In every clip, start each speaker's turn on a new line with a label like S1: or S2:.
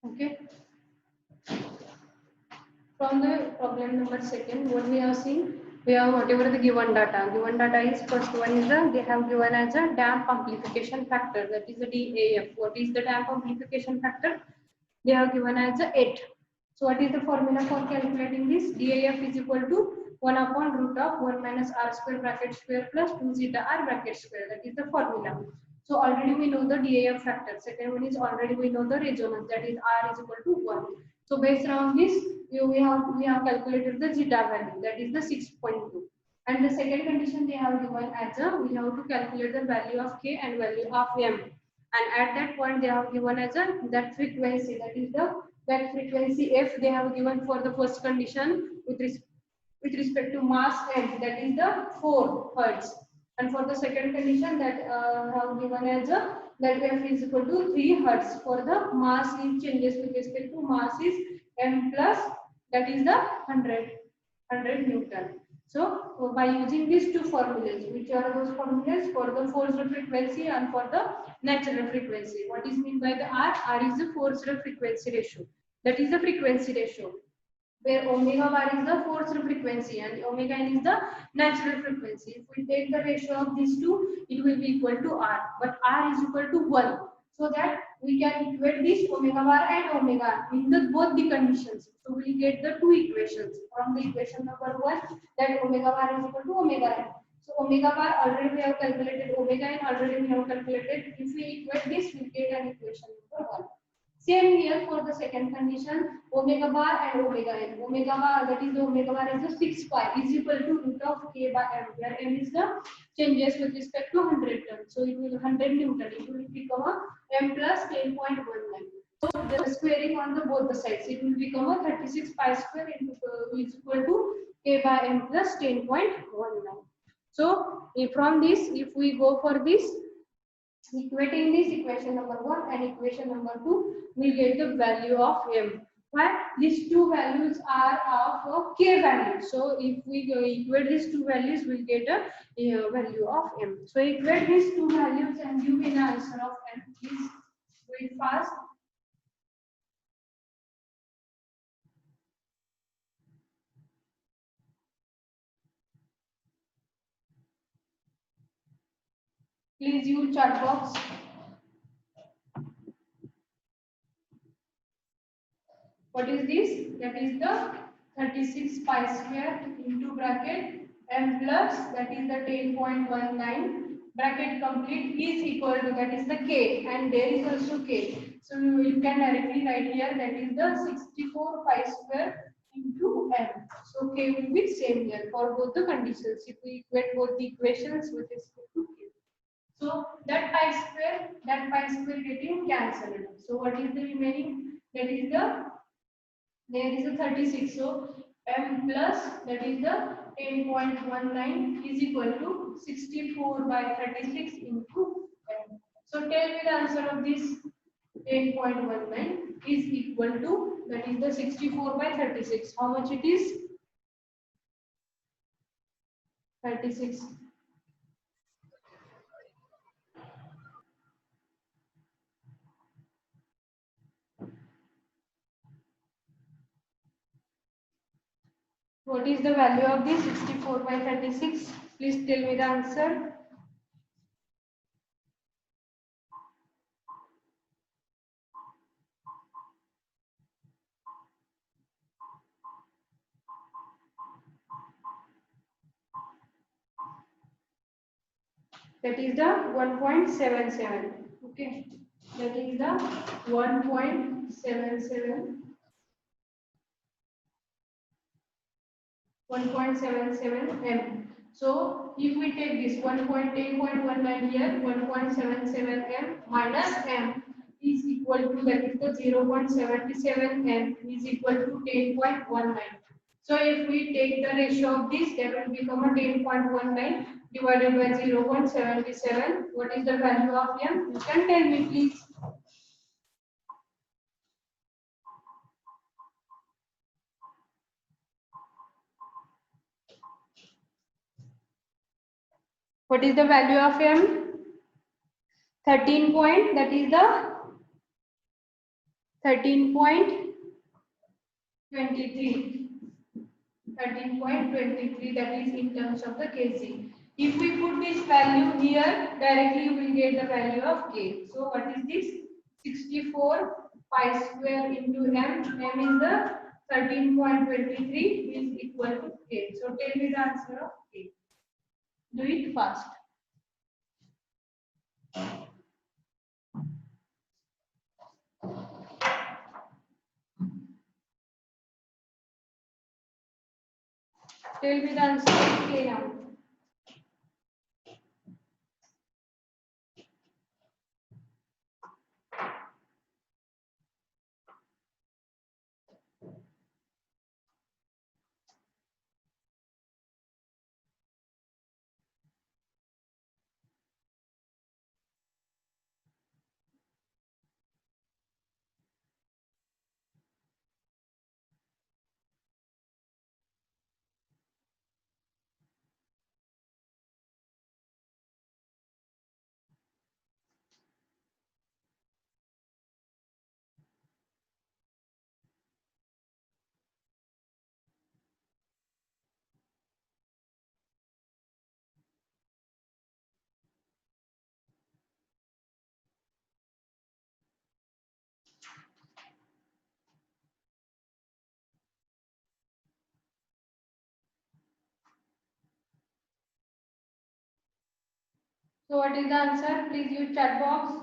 S1: Okay. From the problem number second, what we have seen, we have whatever the given data. Given data is first one is they have given as a damp amplification factor, that is the DAF. What is the damp amplification factor? They have given as a 8. So what is the formula for calculating this? DAF is equal to 1 upon root of 1 minus r square bracket square plus 2 zeta r bracket square. That is the formula. So already we know the DAF factor. Second one is already we know the resonance, that is r is equal to 1. So based on this, we have calculated the zeta value, that is the 6.2. And the second condition they have given as a, we have to calculate the value of k and value of m. And at that point they have given as a that frequency, that is the that frequency f they have given for the first condition with respect to mass m, that is the 4 hertz. And for the second condition that have given as a that f is equal to 3 hertz. For the mass is changes with respect to mass is m plus, that is the 100 Newton. So by using these two formulas, which are those formulas for the forced frequency and for the natural frequency. What is meant by the R? R is the forced frequency ratio. That is the frequency ratio, where omega bar is the forced frequency and omega n is the natural frequency. If we take the ratio of these two, it will be equal to R. But R is equal to 1. So that we can equate this omega bar and omega in the both the conditions. So we get the two equations. From the equation number 1, that omega bar is equal to omega n. So omega bar already we have calculated, omega n already we have calculated. If we equate this, we get an equation number 1. Same here for the second condition, omega bar and omega n. Omega bar, that is the omega bar is the 6 pi is equal to root of k by m, where m is the changes with respect to 100 turns. So it will 100 Newton. It will become a m plus 10.19. So the squaring on the both the sides, it will become a 36 pi square into is equal to k by m plus 10.19. So from this, if we go for this, equating this equation number 1 and equation number 2, we get the value of m. Why? These two values are of k value. So if we equate these two values, we'll get a value of m. So equate these two values and give me the answer of m. Please do it fast. Please use chat box. What is this? That is the 36 pi square into bracket m plus, that is the 10.19 bracket complete is equal to, that is the k, and there is also k. So you can directly write here, that is the 64 pi square into m. So k will be same here for both the conditions. If we equate both the equations with respect to k. So that pi square getting cancelled. So what is the remaining? That is there is a 36. So m plus, that is the 10.19 is equal to 64 by 36 into m. So tell me the answer of this. 10.19 is equal to, that is the 64 by 36. How much it is? 36. What is the value of this 64 by 36? Please tell me the answer. That is the 1.77. Okay, that is the 1.77. 1.77 m. So if we take this 1.10.19 here, 1.77 m minus m is equal to, that is the 0.77 m is equal to 10.19. So if we take the ratio of this, that will become a 10.19 divided by 0.77. What is the value of m? You can tell me, please. What is the value of m? 13 point, that is the 13.23. 13.23, that is in terms of the kg. If we put this value here, directly you will get the value of k. So what is this? 64 pi square into m. M is the 13.23 is equal to k. So tell me the answer of k. Do it fast. Tell me the answer of k now. So what is the answer? Please use chat box.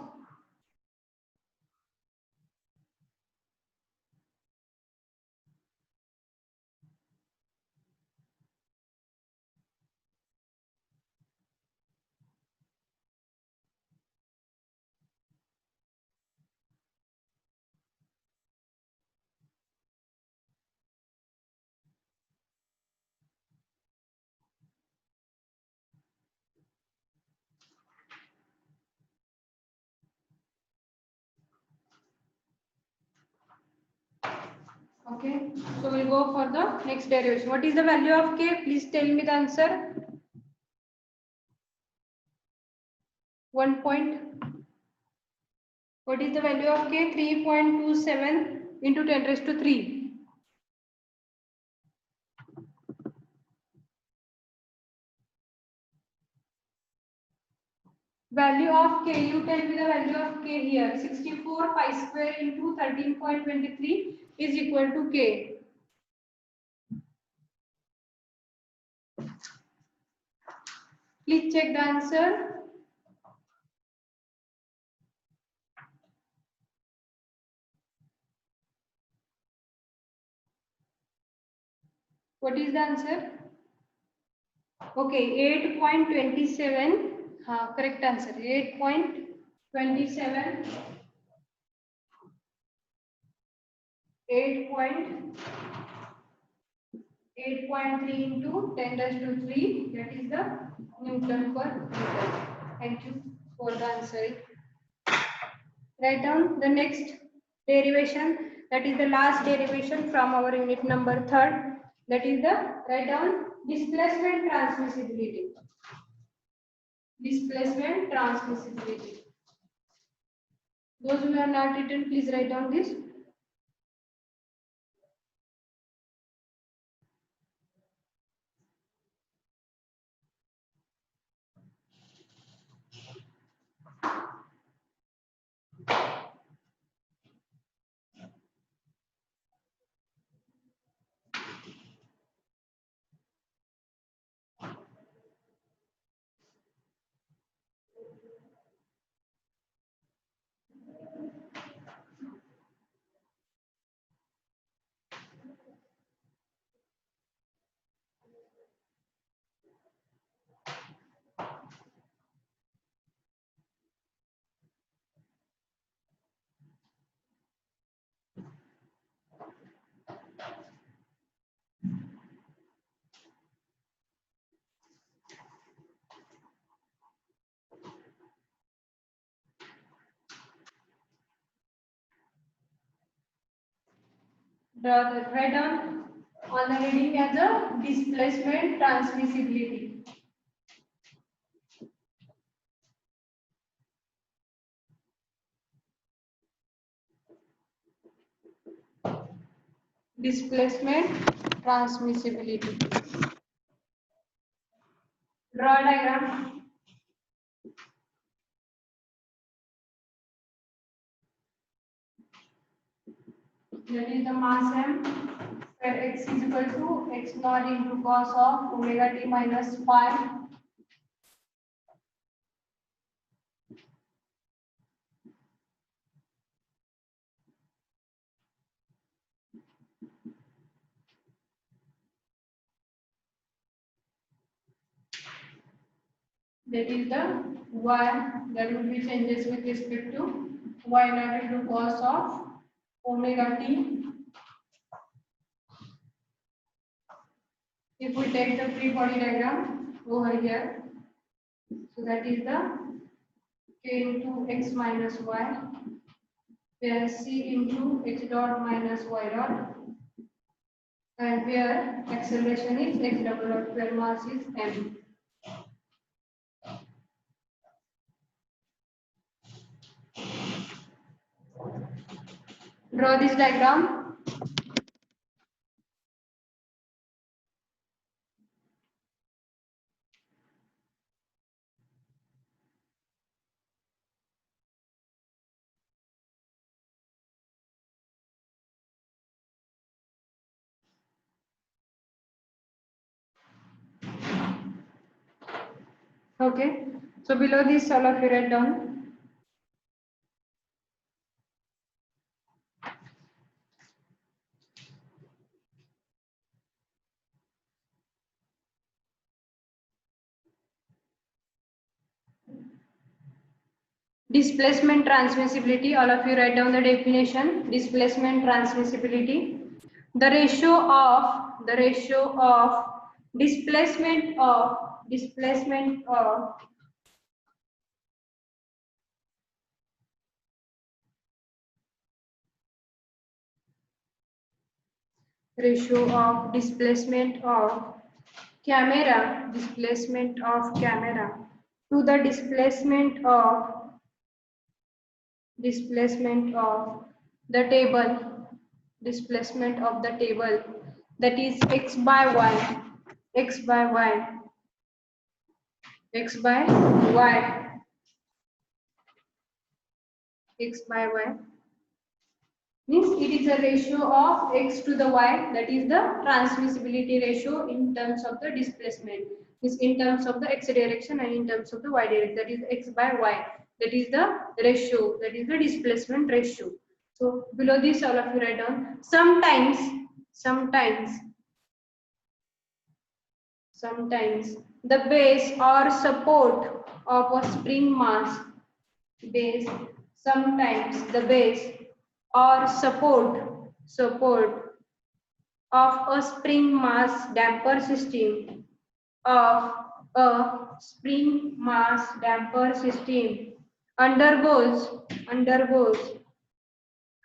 S1: Okay, so we'll go for the next derivation. What is the value of k? Please tell me the answer. 1 point. What is the value of k? 3.27 into 10 raised to 3. Value of k, you tell me the value of k here. 64 pi square into 13.23 is equal to k. Please check the answer. What is the answer? Okay, 8.27. Correct answer. 8.27. 8.3 into 10 raised to 3. That is the Newton per meter. Thank you for the answer. Write down the next derivation. That is the last derivation from our unit number 3rd. That is the write down displacement transmissibility. Displacement transmissibility. Those who have not written, please write down this. Write down on the heading as a displacement transmissibility. displacement, transmissibility. Draw a diagram. That is the mass m, where x is equal to x naught into cos of omega t minus phi. That is the y that will be changes with respect to y naught into cos of omega t. If we take the free body diagram over here, so that is the k into x minus y, where c into x dot minus y dot, and where acceleration is x double dot, where mass is m. Draw this diagram. Okay. So below this, all of you write down. Displacement transmissibility, all of you write down the definition. Displacement transmissibility, the ratio of displacement of displacement of camera to the displacement of the table, that is x by y, x by y, x by y, x by y, means it is a ratio of x to the y, that is the transmissibility ratio in terms of the displacement, is in terms of the x direction and in terms of the y direction, that is x by y, that is the ratio, that is the displacement ratio. So below this, all of you write down. Sometimes the base or support of a spring mass, sometimes the base or support of a spring mass damper system, of a spring mass damper system undergoes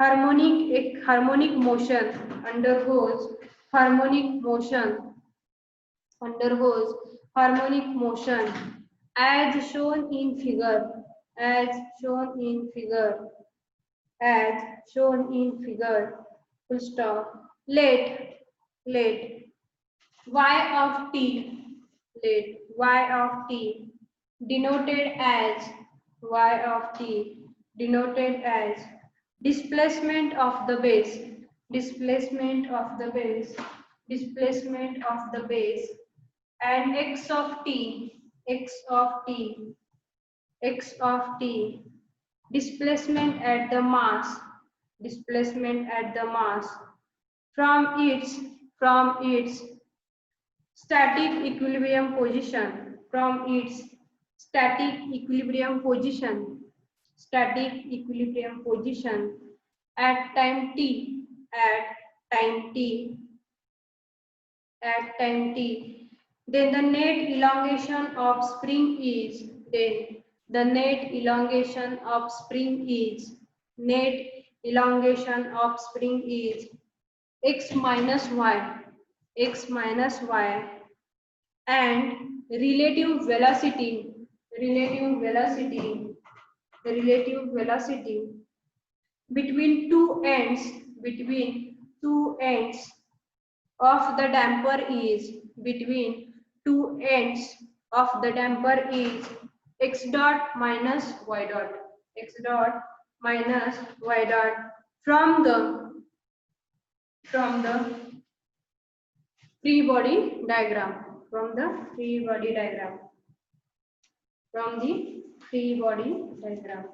S1: harmonic motion, undergoes harmonic motion as shown in figure, as shown in figure, full stop. Let y of t, denoted as denoted as displacement of the base, and x of t, displacement at the mass, from its static equilibrium position, at time t, then the net elongation of spring is, x minus y, and relative velocity, between two ends, two ends of the damper is between two ends of the damper is x dot minus y dot, x dot minus y dot from the free body diagram, from the free body diagram, from the free body diagram.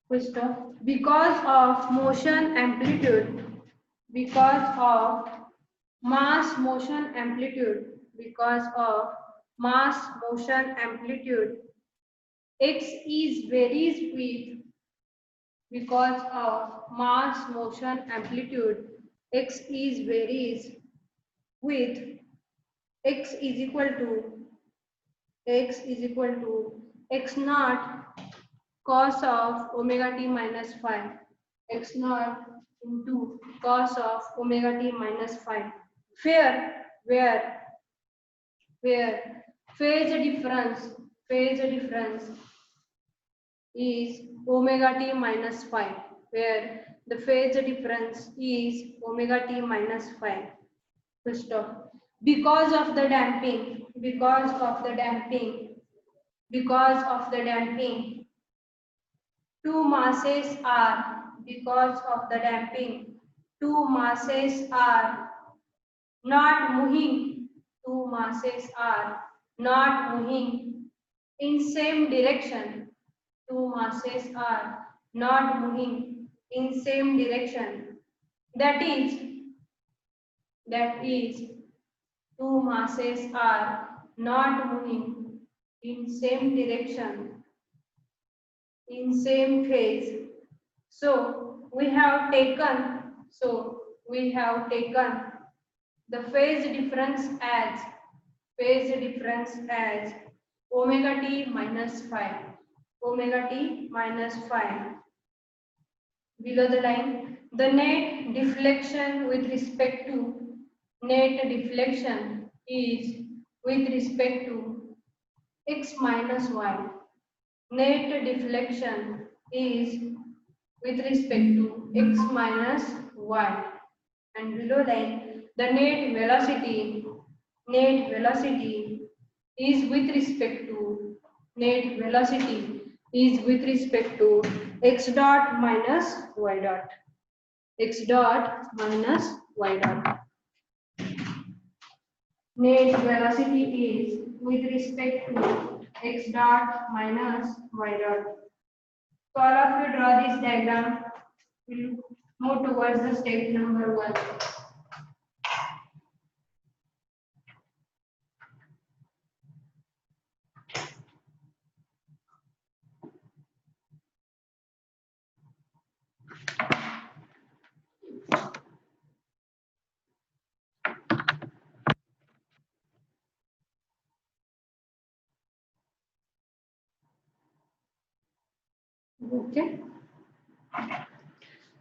S1: First off, because of motion amplitude, because of mass motion amplitude, because of mass motion amplitude, x is varies with, because of mass motion amplitude, x is varies with x is equal to x naught cos of omega t minus phi, x naught into cos of omega t minus phi, where phase difference is omega t minus phi, where the phase difference is omega t minus phi. First off, because of the damping, two masses are, because of the damping, two masses are not moving, two masses are not moving in same direction, two masses are not moving in same direction, that is two masses are not moving in same direction, in same phase. So we have taken the phase difference as omega t minus phi, omega t minus phi. Below the line, the net deflection is with respect to x minus y. Net deflection is with respect to x minus y. And below line, the net velocity is with respect to x dot minus y dot, x dot minus y dot. Net velocity is with respect to x dot minus y dot. So all of you draw this diagram. We'll move towards the step number 1. Okay.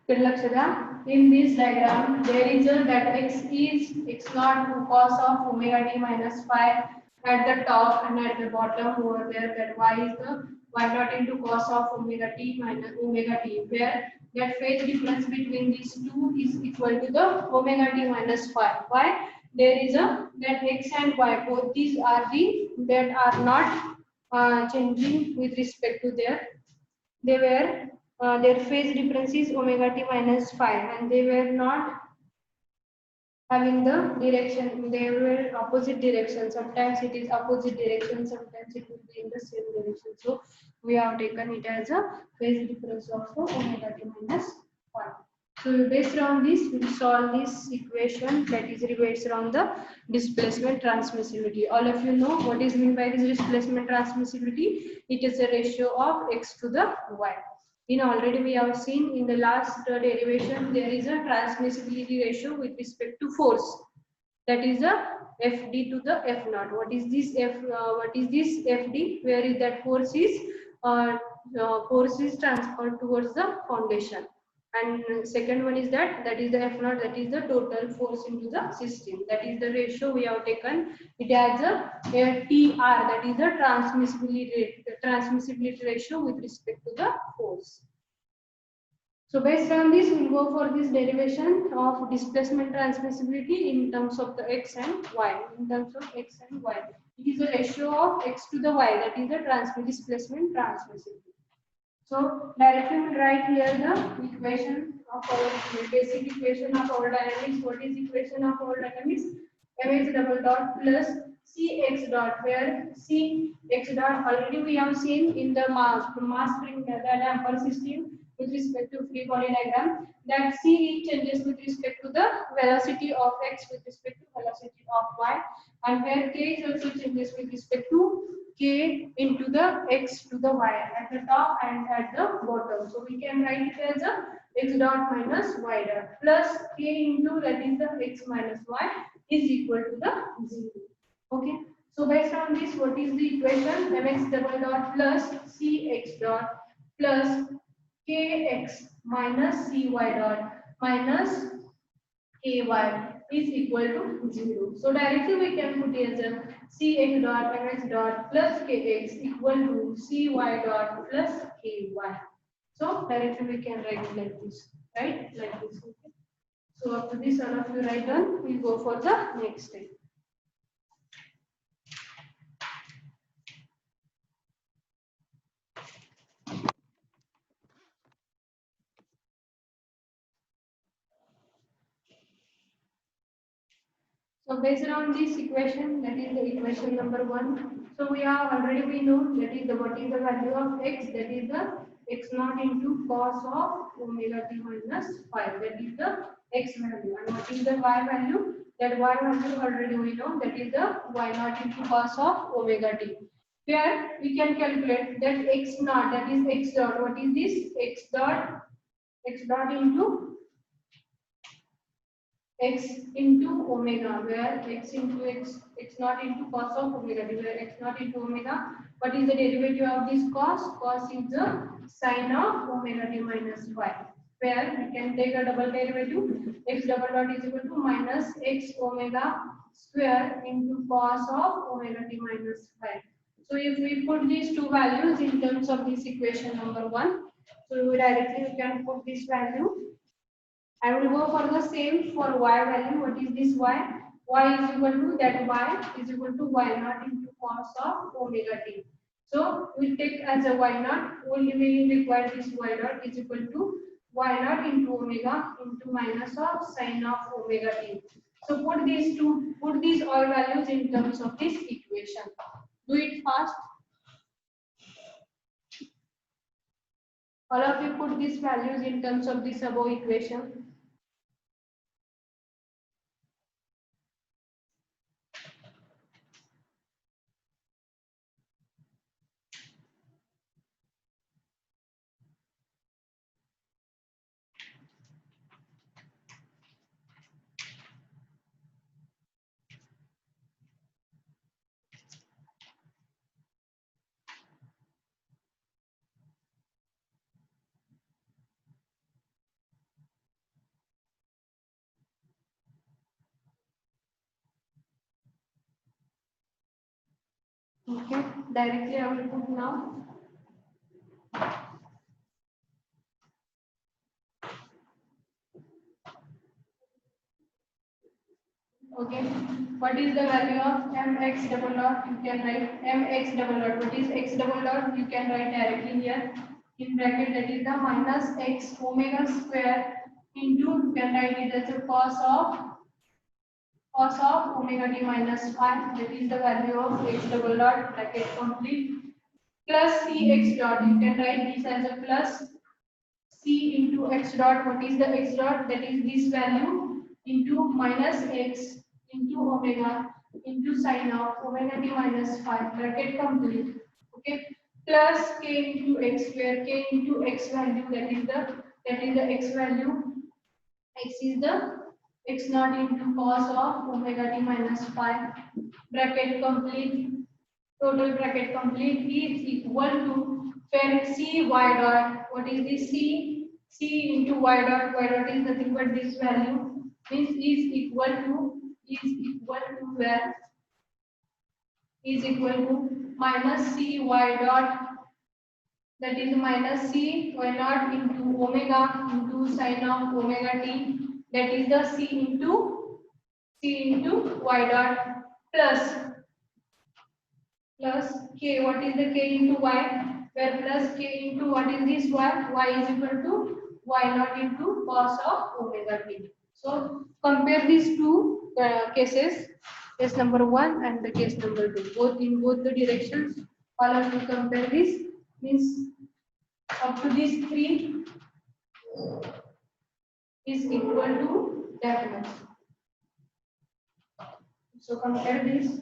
S1: In this diagram, there is a that x naught cos of omega t minus phi at the top, and at the bottom over there that y is the y dot into cos of omega t minus omega t, where that phase difference between these two is equal to the omega t minus phi. Why? There is a that x and y, both these are the that are not changing with respect to their phase difference is omega t minus phi, and they were not having the direction, they were opposite direction. Sometimes it is opposite direction, sometimes it will be in the same direction. So we have taken it as a phase difference of omega t minus phi. So based on this, we will solve this equation that is based on the displacement transmissibility. All of you know what is meant by this displacement transmissibility. It is a ratio of x to the y. Already we have seen in the last derivation, there is a transmissibility ratio with respect to force. That is a Fd to the F naught. What is this Fd? Where is that force is transferred towards the foundation. And second one is that is the F naught, that is the total force into the system. That is the ratio we have taken. It has a TR, that is the transmissibility ratio with respect to the force. So based on this, we'll go for this derivation of displacement transmissibility in terms of the x and y. In terms of x and y, it is a ratio of x to the y, that is the displacement transmissibility. So directly we'll write here the equation of our basic equation of our dynamics. What is equation of our dynamics? Mh double dot plus Cx dot, where Cx dot already we have seen in the mass spring damper system with respect to free body diagram, that C changes with respect to the velocity of x with respect to velocity of y, and where k is also changes with respect to k into the x to the y at the top and at the bottom. So we can write it as a x dot minus y dot plus k into, that is the x minus y, is equal to the 0. Okay. So based on this, what is the equation? Mx double dot plus Cx dot plus Kx minus Cy dot minus Ky is equal to 0. So directly we can put as a Cx dot Mx dot plus Kx equal to Cy dot plus Ky. So directly we can write it like this, right? Like this. Okay. So after this, all of you write down. We go for the next step. So based on this equation, that is the equation number 1. So we know that is the what is the value of x, that is the x naught into cos of omega t minus 5, that is the x value. And what is the y value? That y value already we know, that is the y naught into cos of omega t. Here we can calculate that x naught, that is x dot. What is this? X dot into x into omega, where x into x naught into cos of omega t, where x naught into omega. What is the derivative of this cos? Cos is the sine of omega t minus 5, where we can take a double derivative. X double dot is equal to minus x omega square into cos of omega t minus 5. So if we put these two values in terms of this equation number 1, so directly we can put this value. I will go for the same for y value. What is this y? Y is equal to, that y is equal to y naught into cos of omega t. So we take as a y naught, only we require this y dot is equal to y naught into omega into minus of sine of omega t. So put these all values in terms of this equation. Do it fast. All of you put these values in terms of this above equation. Okay, directly I will put now. Okay, what is the value of mx double dot? You can write mx double dot. What is x double dot? You can write directly here in bracket, that is the minus x omega square into, you can write it as a cos of omega t minus 5, that is the value of x double dot, bracket complete, plus cx dot. You can write this as a plus c into x dot. What is the x dot? That is this value into minus x into omega into sine of omega t minus 5, bracket complete. Okay, plus k into x, where k into x value, that is the x value. X is the x naught into cos of omega t minus 5, bracket complete. Total bracket complete is equal to, where c y dot. What is this c? C into y dot. Y dot is nothing but this value. Means is equal to where is equal to minus c y dot that is minus c y naught into omega into sine of omega t, that is the c into y dot plus k. What is the k into y? Where plus k into what is this y? Y is equal to y naught into cos of omega t. So compare these two cases, case number 1 and the case number 2. Both in both the directions, all of you compare this, means up to these 3 is equal to that much. So compare this.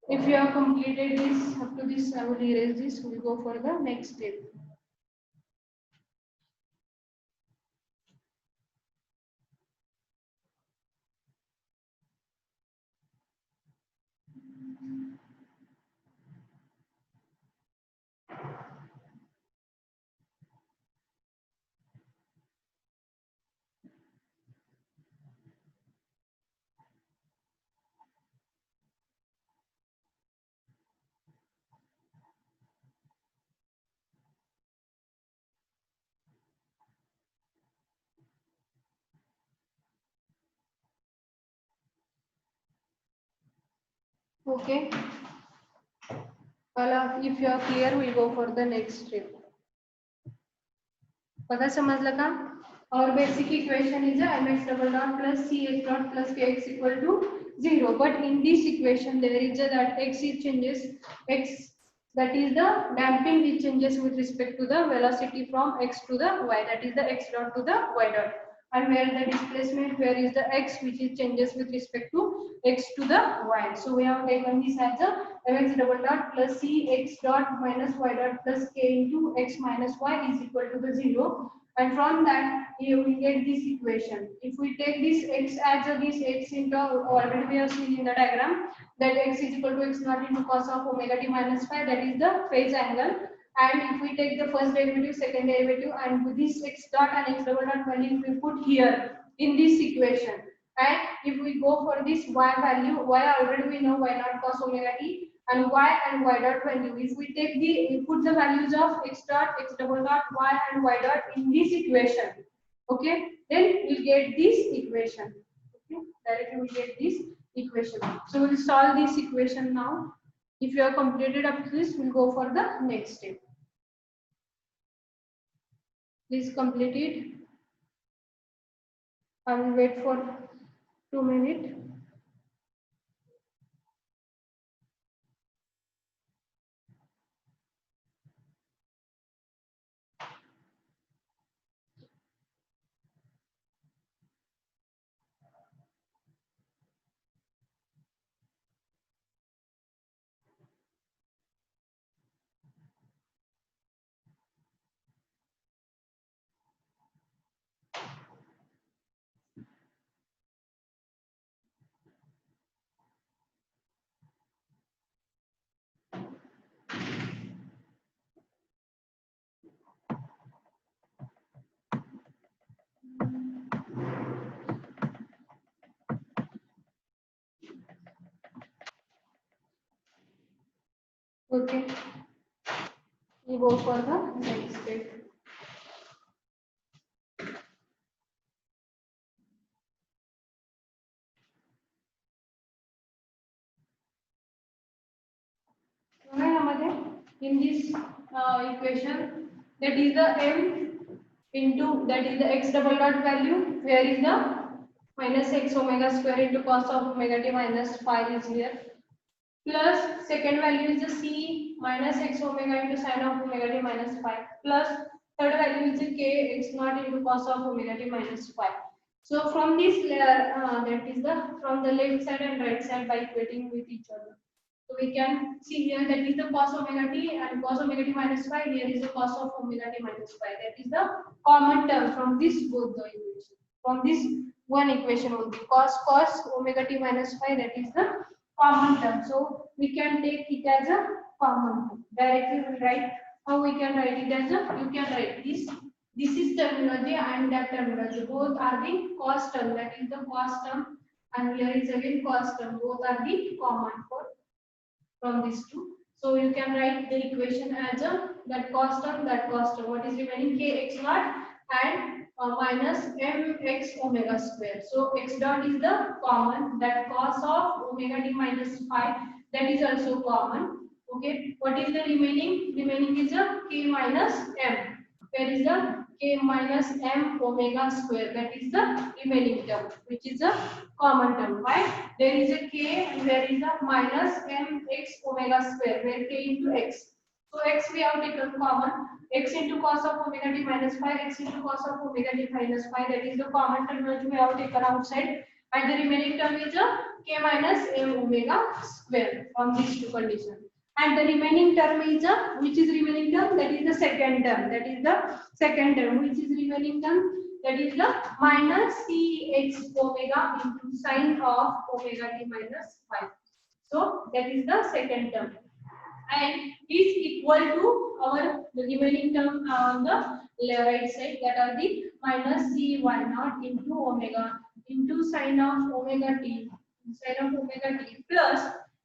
S1: If you have completed this up to this, I will erase this. We will go for the next step. Okay. Well, if you are clear, we'll go for the next step. पता समझला का? Our basic equation is mx double dot plus ch dot plus kx equal to 0. But in this equation, there is that x is changes, x, that is the damping which changes with respect to the velocity from x to the y, that is the x dot to the y dot. And where the displacement, where is the x which is changes with respect to x to the y. So we have taken this as a mx double dot plus c x dot minus y dot plus k into x minus y is equal to the 0. And from that here we get this equation. If we take this x as this x into, already we have seen in the diagram that x is equal to x naught into cos of omega t minus phi, that is the phase angle. And if we take the first derivative, second derivative, and with this x dot and x double dot value we put here in this equation, and if we go for this y value, y already we know y naught cos omega t, and y dot value, if we take the put the values of x dot, x double dot, y and y dot in this equation, okay, then we'll get this equation. Okay, directly we get this equation. So we'll solve this equation now. If you have completed up to this, we'll go for the next step. Please complete it. I will wait for 2 minutes. Okay, we go for the next step. In this equation, that is the m into, that is the x double dot value, where is the minus x omega square into cos of omega t minus phi is here, plus second value is the c minus x omega into sin of omega t minus phi, plus third value is the k x naught into cos of omega t minus phi. So from this layer, that is the from the left side and right side by equating with each other. So we can see here that is the cos omega t and cos omega t minus phi. Here is the cos of omega t minus phi. That is the common term from this both the equation. From this one equation only, cos omega t minus phi, that is the common term. So we can take it as a common term. Directly we write. How we can write it as a? You can write this. This is terminology and that terminology. Both are the cos term. That is the cos term, and here is again cos term. Both are the common for from these two. So you can write the equation as a that cost term, that cost term. What is remaining? K x naught and minus mx omega square. So x dot is the common. That cos of omega t minus phi, that is also common. Okay. What is the remaining? Remaining is a k minus m. Where is the k minus m omega square? That is the remaining term, which is a common term. Why? There is a k and there is a minus mx omega square, where k into x. So x we have taken common. X into cos of omega t minus phi, x into cos of omega t minus phi. That is the common term which we have taken outside. And the remaining term is a k minus m omega square from these two conditions. And the remaining term is a, which is remaining term? That is the second term. That is the second term. Which is remaining term? That is the minus cx omega into sine of omega t minus phi. So that is the second term, and is equal to our remaining term on the right side, that are the minus c y naught into omega into sine of omega t, plus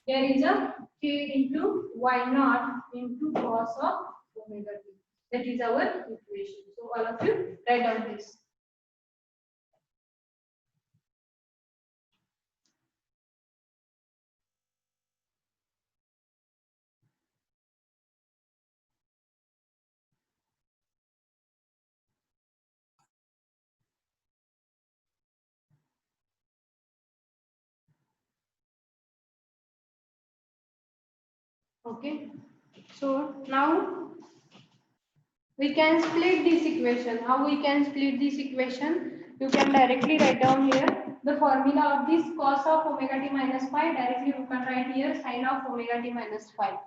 S1: there is a k into y naught into cos of omega t. That is our equation. So all of you write down this. Okay. So now we can split this equation. How we can split this equation? You can directly write down here the formula of this cos of omega t minus phi. Directly you can write here sine of omega t minus phi.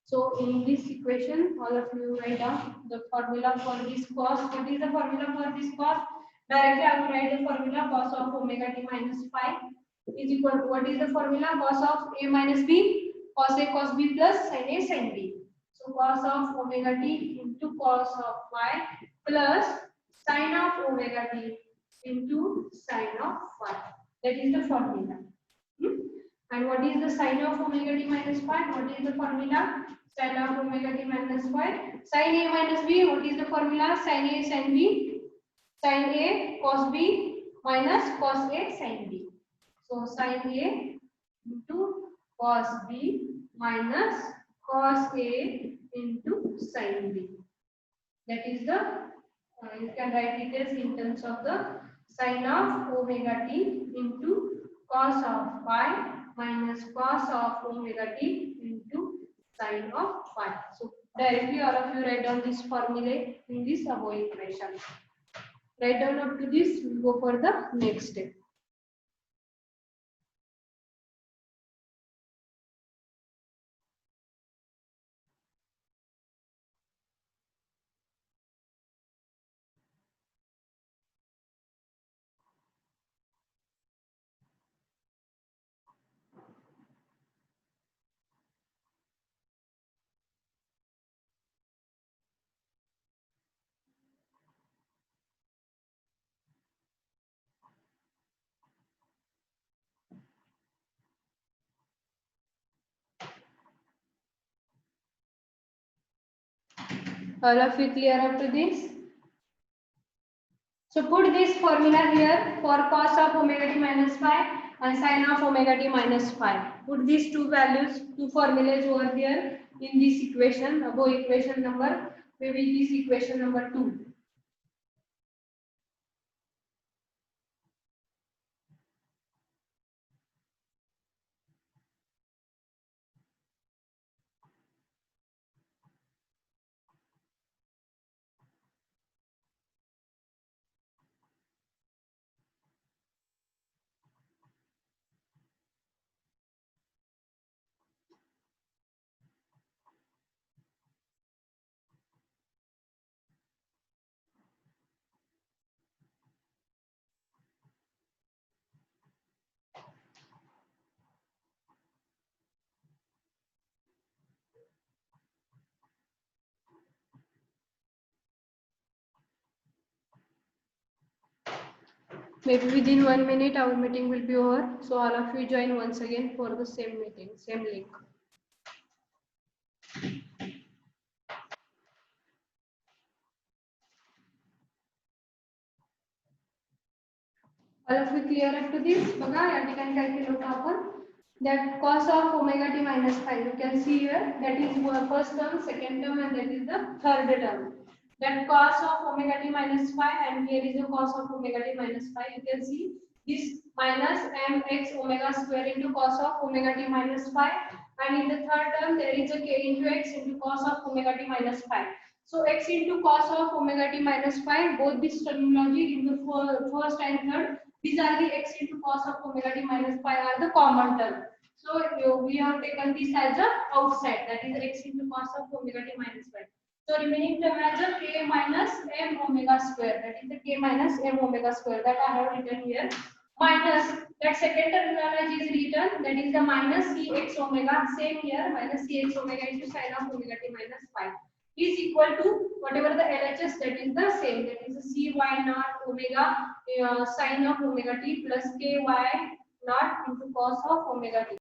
S1: So in this equation, all of you write down the formula for this cos. What is the formula for this cos? Directly I will write the formula cos of omega t minus phi is equal to, what is the formula? Cos of a minus b, cos a cos b plus sin a sin b. So cos of omega t into cos of phi plus sin of omega t into sin of phi. That is the formula. And what is the sin of omega t minus phi? What is the formula? Sin of omega t minus phi. Sin a minus b. What is the formula? Sin a sin b. Sin a cos b minus cos a sin b. So sin a into cos b minus cos a into sin b. That is the, you can write it as in terms of the sin of omega t into cos of phi minus cos of omega t into sin of phi. So directly all of you write down this formula in this above equation. Write down up to this, we will go for the next step. All of you clear up to this? So put this formula here for cos of omega t minus phi and sin of omega t minus phi. Put these two values, two formulas over there in this equation, above equation number, maybe this equation number 2. Maybe within 1 minute our meeting will be over. So all of you join once again for the same meeting, same link. All of you clear up to this? बघा या ठिकाणी काय केलं होतं आपण that cos of omega t minus 5 you can see here that is first term, second term and that is the third term. That cos of omega t minus 5 and here is the cos of omega t minus 5. You can see this minus mx omega square into cos of omega t minus 5 and in the third term there is a k into x into cos of omega t minus 5. So x into cos of omega t minus 5, both this terminology in the first and third, these are the x into cos of omega t minus 5 are the common term. So we have taken this as a outside, that is x into cos of omega t minus 5. So remaining term as a k minus m omega square, that is the k minus m omega square that I have written here. Minus that second terminology is written, that is the minus cx omega, same here, minus cx omega into sin of omega t minus 5 is equal to whatever the LHS, that is the same, that is the cy naught omega sin of omega t plus ky naught into cos of omega t.